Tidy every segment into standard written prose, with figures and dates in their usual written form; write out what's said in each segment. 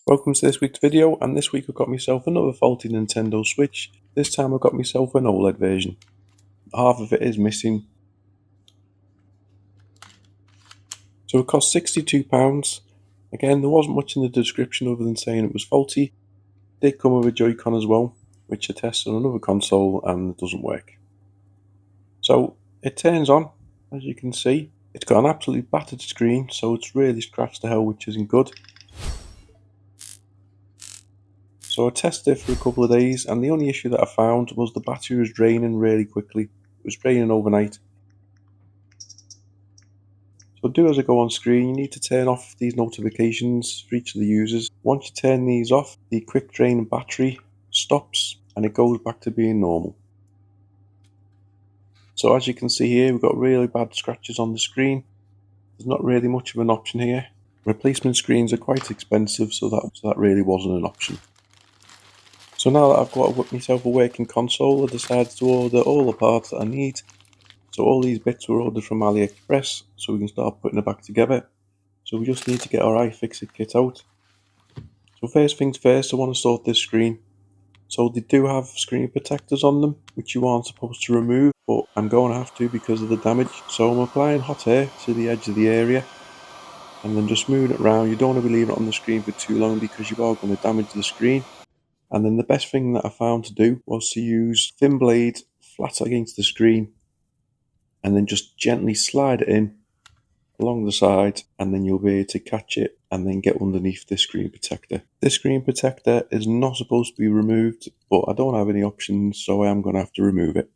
Welcome to this week's video, and this week I've got myself another faulty Nintendo Switch. This time I've got myself an OLED version. Half of it is missing. So it cost £62. Again, there wasn't much in the description other than saying it was faulty. It did come with a Joy-Con as well, which I tested on another console and it doesn't work. So it turns on, as you can see. It's got an absolutely battered screen, so it's really scratched to hell, which isn't good. So I tested it for a couple of days, and the only issue that I found was the battery was draining really quickly. It was draining overnight. So do as I go on screen, you need to turn off these notifications for each of the users. Once you turn these off, the quick drain battery stops and it goes back to being normal. So as you can see here, we've got really bad scratches on the screen. There's not really much of an option here. Replacement screens are quite expensive, so that really wasn't an option. So now that I've got myself a working console, I decided to order all the parts that I need. So all these bits were ordered from AliExpress, so we can start putting it back together. So we just need to get our iFixit kit out. So first things first, I want to sort this screen. So they do have screen protectors on them, which you aren't supposed to remove, but I'm going to have to because of the damage. So I'm applying hot air to the edge of the area, and then just moving it around. You don't want to be leaving it on the screen for too long because you are going to damage the screen. And then the best thing that I found to do was to use thin blade flat against the screen, and then just gently slide it in along the side, and then you'll be able to catch it and then get underneath this screen protector. This screen protector is not supposed to be removed, but I don't have any options, so I am going to have to remove it.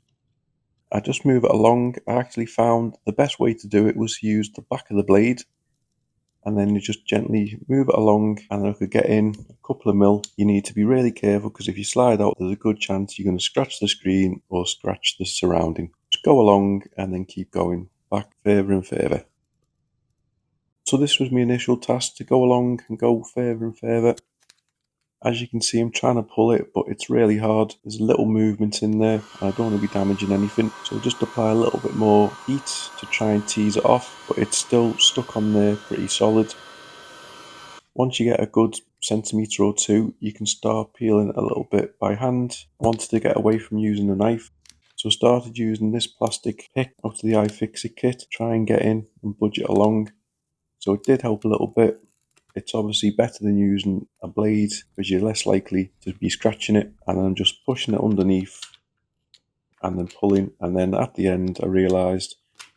I just move it along. I actually found the best way to do it was to use the back of the blade, and then you just gently move it along, and then I could get in a couple of mil. You need to be really careful because if you slide out, there's a good chance you're going to scratch the screen or scratch the surrounding. Just go along and then keep going back further and further. So this was my initial task, to go along and go further and further. As you can see, I'm trying to pull it, but it's really hard. There's little movement in there, and I don't want to be damaging anything. So just apply a little bit more heat to try and tease it off, but it's still stuck on there pretty solid. Once you get a good centimetre or two, you can start peeling it a little bit by hand. I wanted to get away from using a knife, so I started using this plastic pick out of the iFixit kit to try and get in and budge it along. So it did help a little bit. It's obviously better than using a blade because you're less likely to be scratching it. And I'm just pushing it underneath and then pulling. And then at the end, I realised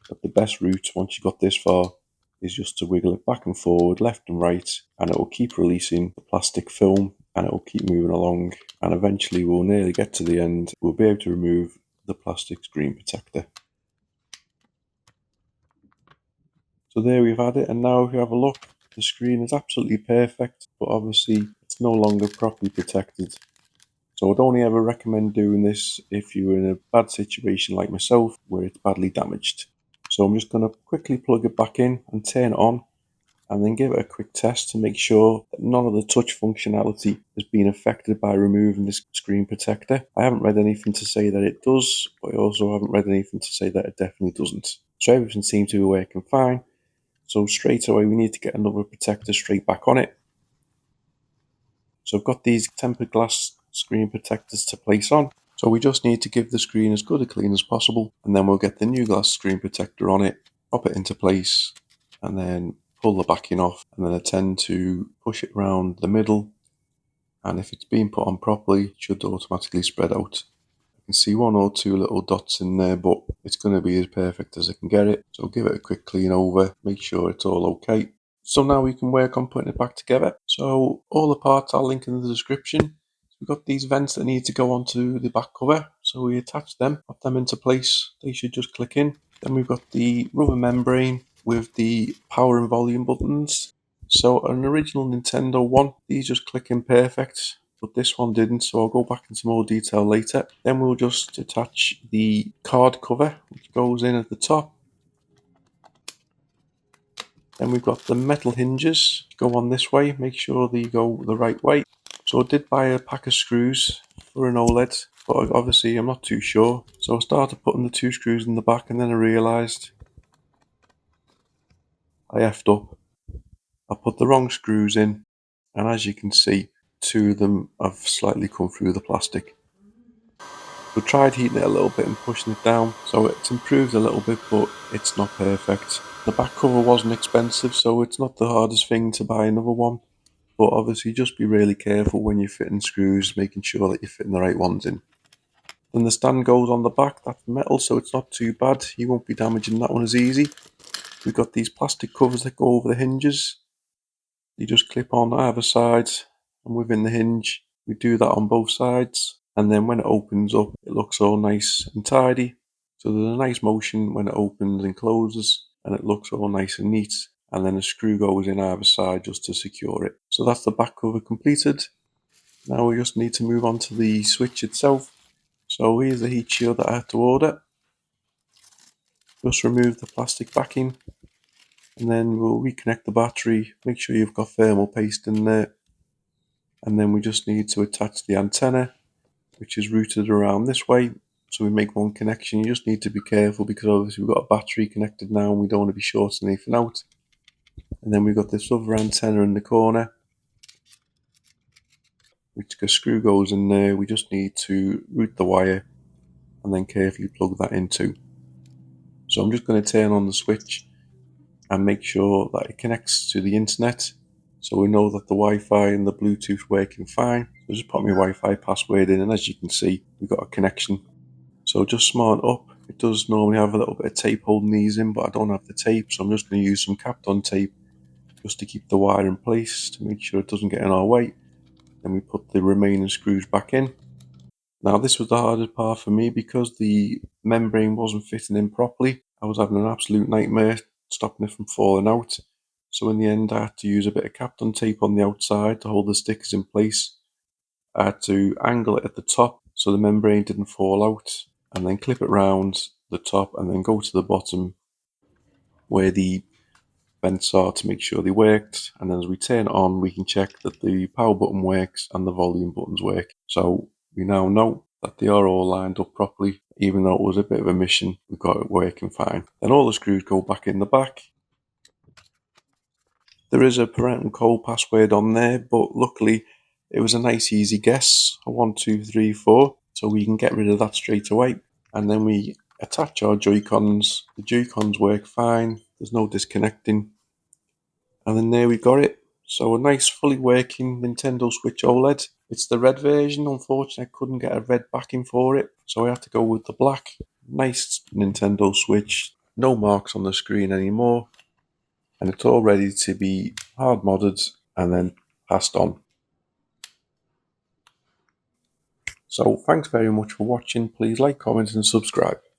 that the best route, once you got this far, is just to wiggle it back and forward, left and right, and it will keep releasing the plastic film and it will keep moving along. And eventually we'll nearly get to the end. We'll be able to remove the plastic screen protector. So there we've had it, and now if you have a look, the screen is absolutely perfect, but obviously it's no longer properly protected. So I'd only ever recommend doing this if you're in a bad situation like myself, where it's badly damaged. So I'm just going to quickly plug it back in and turn it on, and then give it a quick test to make sure that none of the touch functionality has been affected by removing this screen protector. I haven't read anything to say that it does, but I also haven't read anything to say that it definitely doesn't. So everything seems to be working fine. So straight away we need to get another protector straight back on it. So I've got these tempered glass screen protectors to place on. So we just need to give the screen as good a clean as possible, and then we'll get the new glass screen protector on it, pop it into place, and then pull the backing off, and then I tend to push it around the middle, and if it's been put on properly, it should automatically spread out. I can see one or two little dots in there, but it's going to be as perfect as I can get it. So give it a quick clean over, make sure it's all okay. So now we can work on putting it back together. So all the parts I'll link in the description. We've got these vents that need to go onto the back cover. So we attach them, put them into place. They should just click in. Then we've got the rubber membrane with the power and volume buttons. So an original Nintendo one, these just click in perfect, but this one didn't, so I'll go back into more detail later. Then we'll just attach the card cover, which goes in at the top. Then we've got the metal hinges, go on this way, make sure they go the right way. So I did buy a pack of screws for an OLED, but obviously I'm not too sure. So I started putting the two screws in the back, and then I realised I effed up. I put the wrong screws in, and as you can see, 2 of them have slightly come through the plastic. We tried heating it a little bit and pushing it down, so it's improved a little bit, but it's not perfect. The back cover wasn't expensive, so it's not the hardest thing to buy another one, but obviously just be really careful when you're fitting screws, making sure that you're fitting the right ones in. Then the stand goes on the back, that's metal, so it's not too bad. You won't be damaging that one as easy. We've got these plastic covers that go over the hinges. You just clip on either side and within the hinge. We do that on both sides, and then when it opens up, it looks all nice and tidy. So there's a nice motion when it opens and closes, and it looks all nice and neat. And then a screw goes in either side just to secure it. So that's the back cover completed. Now we just need to move on to the switch itself. So here's the heat shield that I had to order. Just remove the plastic backing, and then we'll reconnect the battery. Make sure you've got thermal paste in there. And then we just need to attach the antenna, which is routed around this way. So we make one connection. You just need to be careful because obviously we've got a battery connected now and we don't want to be shorting anything out. And then we've got this other antenna in the corner, which the screw goes in there. We just need to route the wire and then carefully plug that into. So I'm just going to turn on the switch and make sure that it connects to the internet, so we know that the Wi-Fi and the Bluetooth working fine. So just put my Wi-Fi password in, and as you can see, we've got a connection. So just smart up. It does normally have a little bit of tape holding these in, but I don't have the tape, so I'm just going to use some Kapton tape just to keep the wire in place to make sure it doesn't get in our way. Then we put the remaining screws back in. Now this was the hardest part for me because the membrane wasn't fitting in properly. I was having an absolute nightmare stopping it from falling out. So in the end I had to use a bit of Kapton tape on the outside to hold the stickers in place. I had to angle it at the top so the membrane didn't fall out, and then clip it round the top and then go to the bottom where the vents are to make sure they worked. And then as we turn it on, we can check that the power button works and the volume buttons work. So we now know that they are all lined up properly. Even though it was a bit of a mission, we've got it working fine. Then all the screws go back in the back. There is a parental code password on there, but luckily it was a nice easy guess, a 1, 2, 3, 4, so we can get rid of that straight away. And then we attach our Joy-Cons. The Joy-Cons work fine, there's no disconnecting. And then there we got it. So a nice fully working Nintendo Switch Oled. It's the red version. Unfortunately, I couldn't get a red backing for it, so I had to go with the black. Nice Nintendo Switch. No marks on the screen anymore. And it's all ready to be hard modded and then passed on. So thanks very much for watching. Please like, comment and subscribe.